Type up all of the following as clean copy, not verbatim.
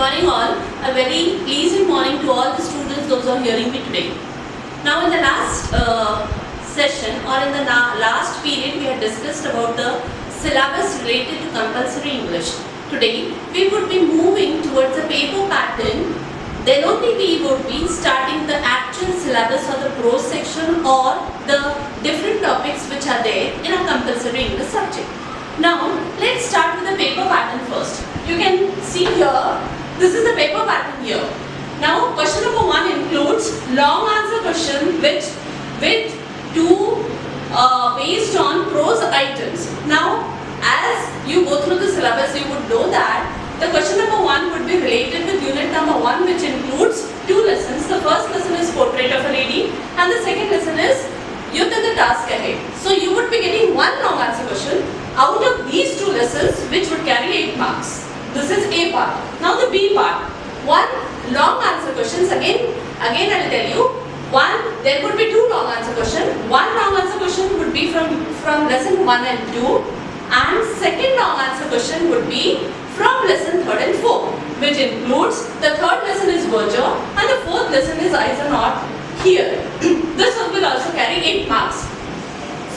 morning all. A very pleasant morning to all the students, those who are hearing me today. Now in the last session or in the last period we had discussed about the syllabus related to compulsory English. Today we would be moving towards a paper pattern. Then only we would be starting the actual syllabus or the prose section or the different topics which are there in a compulsory English subject. Now let's start with the paper pattern first. You can see here, this is the paper pattern here. Now question number 1 includes long answer question with two based on prose items. Now as you go through the syllabus you would know that the question number 1 would be related with unit number 1, which includes two lessons. The first lesson is Portrait of a Lady and the second lesson is Youth and the Task Ahead. So you would be getting one long answer question out of these two lessons which would carry 8 marks. This is A part. Now the B part. One long answer questions. Again I will tell you. There would be two long answer questions. One long answer question would be from lesson 1 and 2, and second long answer question would be from lesson 3rd and 4th, which includes the third lesson is Virgil and the fourth lesson is Eyes Are Not Here. This one will also carry 8 marks.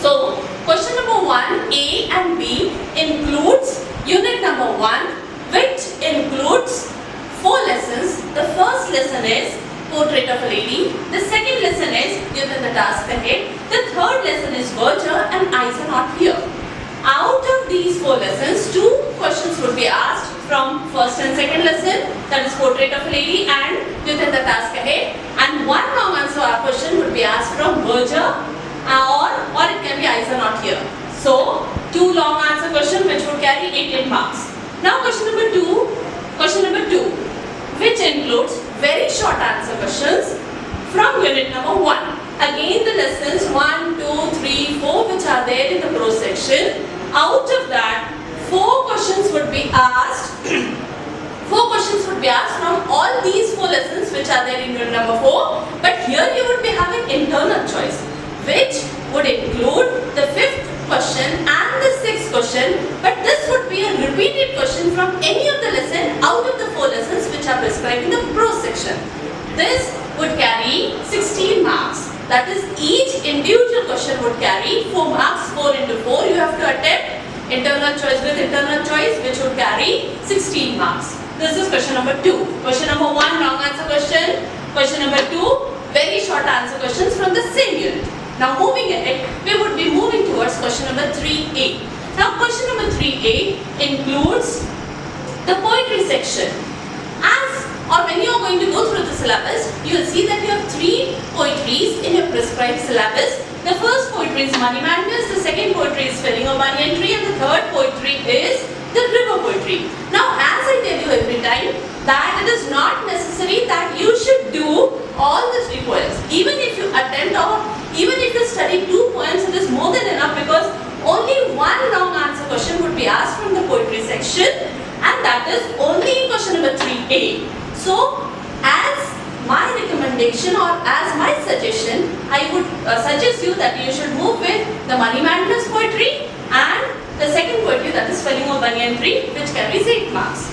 So question number 1, A and B includes unit number 1, which includes 4 lessons. The first lesson is Portrait of a Lady. The second lesson is Youth and the Task Ahead. The third lesson is Virgil and Eyes Are Not Here. Out of these 4 lessons, 2 questions would be asked from first and second lesson, that is Portrait of a Lady and Youth and the Task Ahead, and one long answer question would be asked from Virgil or it can be Eyes Are Not Here. So 2 long answer questions which would carry 18 marks. Now question number 2, which includes very short answer questions from unit number 1. Again the lessons 1, 2, 3, 4 which are there in the prose section. Out of that 4 questions would be asked. 4 questions would be asked from all these 4 lessons which are there in unit number 4. But here you would be having internal choice, which would include the 5th question and the 6th question, but this would be a repeated question from any of the lesson out of the 4 lessons which are prescribed in the prose section. This would carry 16 marks. That is, each individual question would carry 4 marks. 4 into 4 you have to attempt internal choice with internal choice, which would carry 16 marks. This is question number 2. Question number 1, long answer question. Question number 2, very short answer questions from the same unit. Now moving ahead, we would be moving towards question number 3A. Now question number 3A includes the poetry section. When you are going to go through the syllabus, you will see that you have 3 poetries in your prescribed syllabus. The first poetry is Money Madness, the second poetry is Spelling of Banyan Tree, and the third poetry is the River Poetry. Now as I tell you every time, that it is not necessary that you should do all the 3 poems. Even if you attempt or even if you study 2 poems, it is more than enough, because only one long answer question would be asked from the poetry section, and that is only question number 3A. So as my recommendation or as my suggestion, I would suggest you that you should move with the Money Madness poetry and the second poetry, that is Spelling of Banyan Tree, which carries 8 marks.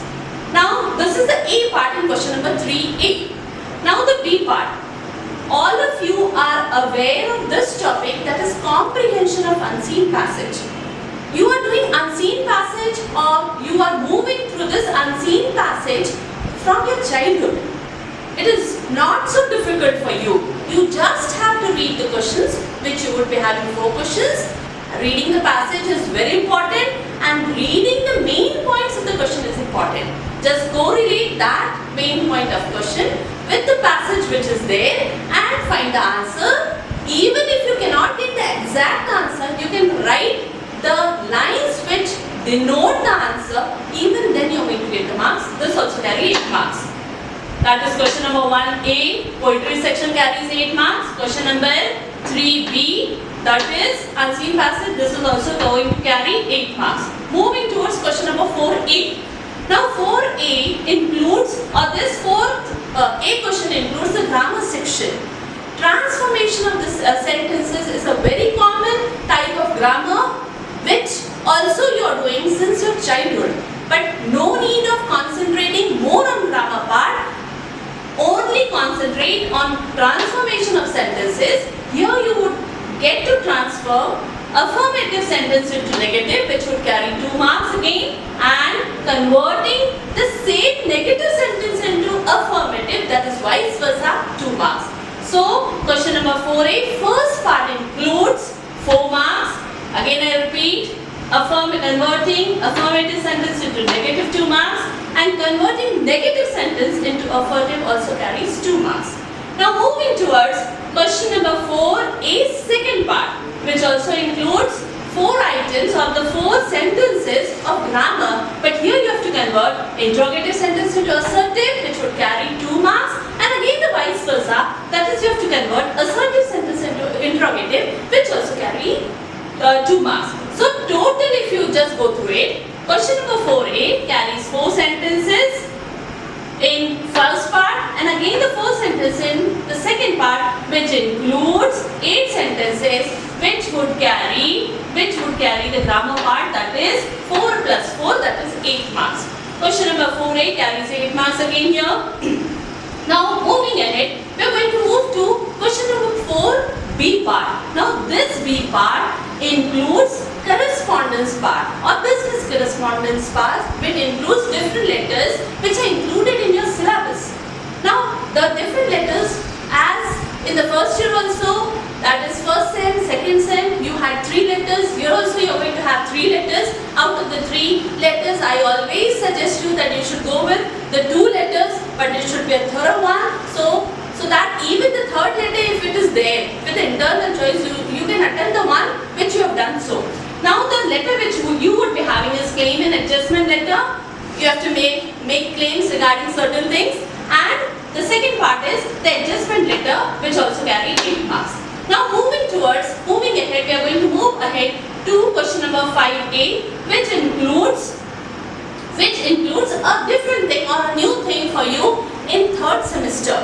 Now this is the A part in question number 3A. Now the B part. All of you are aware of this topic, that is comprehension of unseen passage. You are doing unseen passage or you are moving through this unseen passage from your childhood. It is not so difficult for you. You just have to read the questions, which you would be having 4 questions. Reading the passage is very important, and reading the main points of the question is important. Just correlate that main point of question with the passage which is there and find the answer. Even if you cannot get the exact answer, you can write the lines which denote the answer. Even then you are going to get the marks. This also carries 8 marks. That is question number 1A, poetry section carries 8 marks. Question number 3B, that is unseen passage, this is also going to carry 8 marks. Moving towards question number 4A. Now 4A includes, this 4A question includes the grammar section. Transformation of the sentences is a very common type of grammar which also you are doing since your childhood. But no need of concentrating more on grammar transform affirmative sentence into negative, which would carry 2 marks again, and converting the same negative sentence into affirmative, that is vice versa, 2 marks. So, question number 4A, first part includes 4 marks. Again I repeat, converting affirmative sentence into negative 2 marks, and converting negative sentence into affirmative also carries 2 marks. Now moving towards question number 4A, second part, which also includes 4 items of the 4 sentences of grammar, but here you have to convert interrogative sentence into assertive, which would carry 2 marks, and again the vice versa, that is you have to convert assertive sentence into interrogative, which also carry 2 marks. So total, if you just go through it, question number 4A carries 4 sentences in first part, and again the 4 sentences in the second part, which includes 8 sentences, which would carry the grammar part, that is 4 plus 4, that is 8 marks. Question number 4A carries 8 marks again here. Now moving ahead, we are going to move to question number 4B part. Now this B part includes correspondence part or business correspondence part, which includes different letters which are included in your syllabus. Now the different letters, as in the first year also, that is first sem, second sem, you had 3 letters. Here also you are going to have 3 letters. Out of the 3 letters, I always suggest you that you should go with the 2 letters, but it should be a thorough one. So that even the third letter, if it is there with the internal choice, you can attempt the one which you have done so. Now the letter which you would be having is claim and adjustment letter. You have to make claims regarding certain things, and the second part is the adjustment letter, which also carry 8 marks. Now moving ahead, we are going to move ahead to question number 5A, which includes a different thing or a new thing for you in third semester.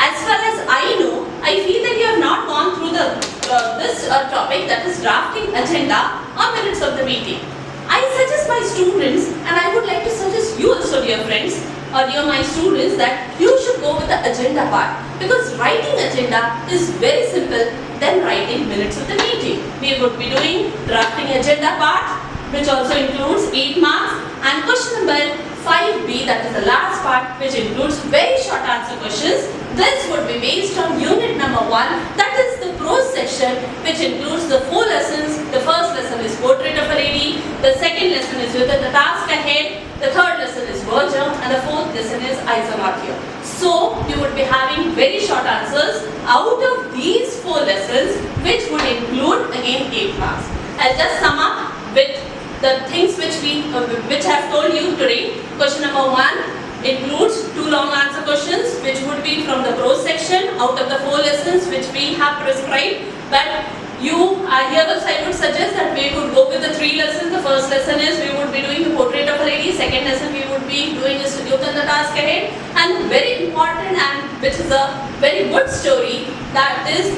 As far as I know, I feel that you have not gone through this topic, that is drafting agenda or minutes of the meeting. I suggest my students, and I would like to suggest you also, dear friends, or dear my students, that you should go with the agenda part, because writing agenda is very simple than writing minutes of the meeting. We would be doing drafting agenda part, which also includes 8 marks, and question number 5B, that is the last part, which includes very short answer questions. This would be based on unit number 1, that is the prose section, which includes the 4 lessons. The first lesson is portrait of a lady, the second lesson is within the task ahead, the third lesson is virgin, and the fourth lesson is eyes are not here. So you would be having very short answers out of these 4 lessons, which would include again 8 marks. I'll just sum up with the things which I have told you today. Question number 1 includes 2 long answer questions, which would be from the prose section out of the 4 lessons which we have prescribed. But here also I would suggest that we would go with the 3 lessons. The first lesson is we would be doing the portrait of a lady. Second lesson we would be doing is youth and the task ahead. And very important, and which is a very good story, that is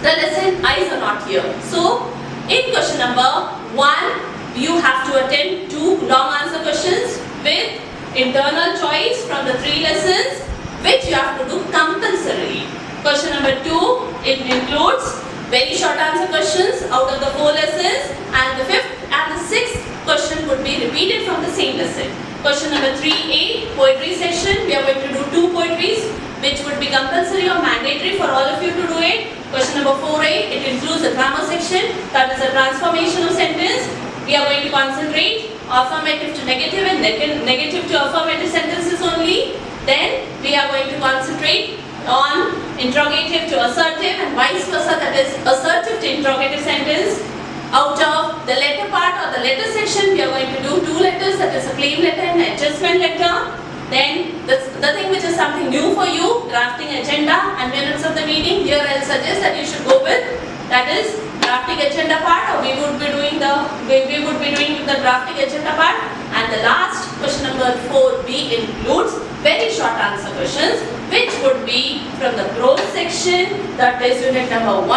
the lesson eyes are not here. So in question number 1, you have to attempt 2 long answer questions with internal choice from the 3 lessons, which you have to do compulsorily. Question number 2, it includes very short answer questions out of the 4 lessons, and the 5th and the 6th question would be repeated from the same lesson. Question number 3A, poetry section, we are going to do 2 poetries, which would be compulsory or mandatory for all of you to do it. Question number 4A, it includes the grammar section, that is a transformation of sentence. We are going to concentrate affirmative to negative and negative to affirmative sentences only. Then we are going to concentrate on interrogative to assertive and vice versa, that is assertive to interrogative sentence. Out of the letter part or the letter section, we are going to do 2 letters, that is a claim letter and adjustment letter. Then the thing which is something new for you, drafting agenda and minutes of the meeting, here I will suggest that you should go with, that is drafting agenda part, or we would be doing the drafting agenda part. And the last question number 4B includes very short answer questions, which would be from the prose section, that is unit number 1,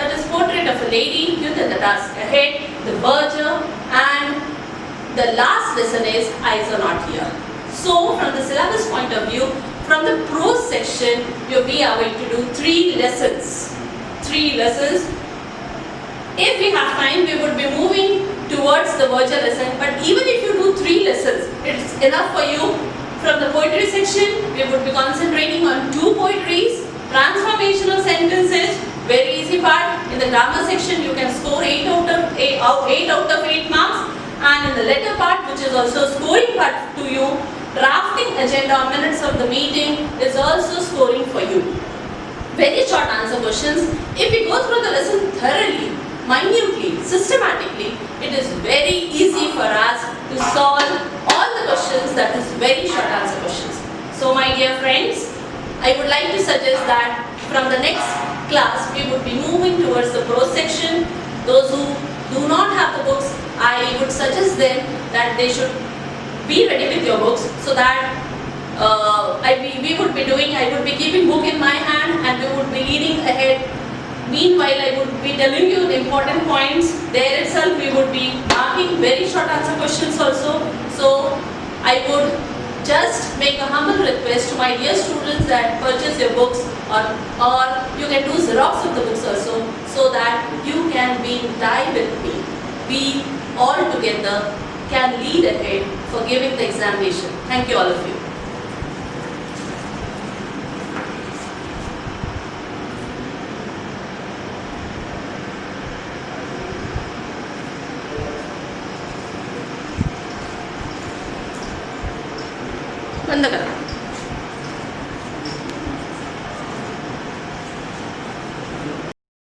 that is portrait of a lady, youth and the task ahead, the virgin, and the last lesson is eyes are not here. So from the syllabus point of view, from the prose section, we are going to do 3 lessons. 3 lessons If we have time, we would be moving towards the virtual lesson. But even if you do 3 lessons, it's enough for you. From the poetry section, we would be concentrating on 2 poetries, transformational sentences, very easy part. In the grammar section, you can score 8 out of 8 marks. And in the letter part, which is also scoring part to you, drafting agenda or minutes of the meeting is also scoring for you. Very short answer questions. If we go through the lesson thoroughly, minutely, systematically, it is very easy for us to solve all the questions that is very short answer questions. So my dear friends, I would like to suggest that from the next class, we would be moving towards the prose section. Those who do not have the books, I would suggest them that they should be ready with your books so that we would be doing, I would be keeping book in my hand and we would be leading ahead. Meanwhile, I would be telling you the important points. There itself, we would be marking very short answer questions also. So, I would just make a humble request to my dear students that purchase your books or you can do Xerox of the books also so that you can be in tie with me. We all together can lead ahead for giving the examination. Thank you all of you. बंद करा.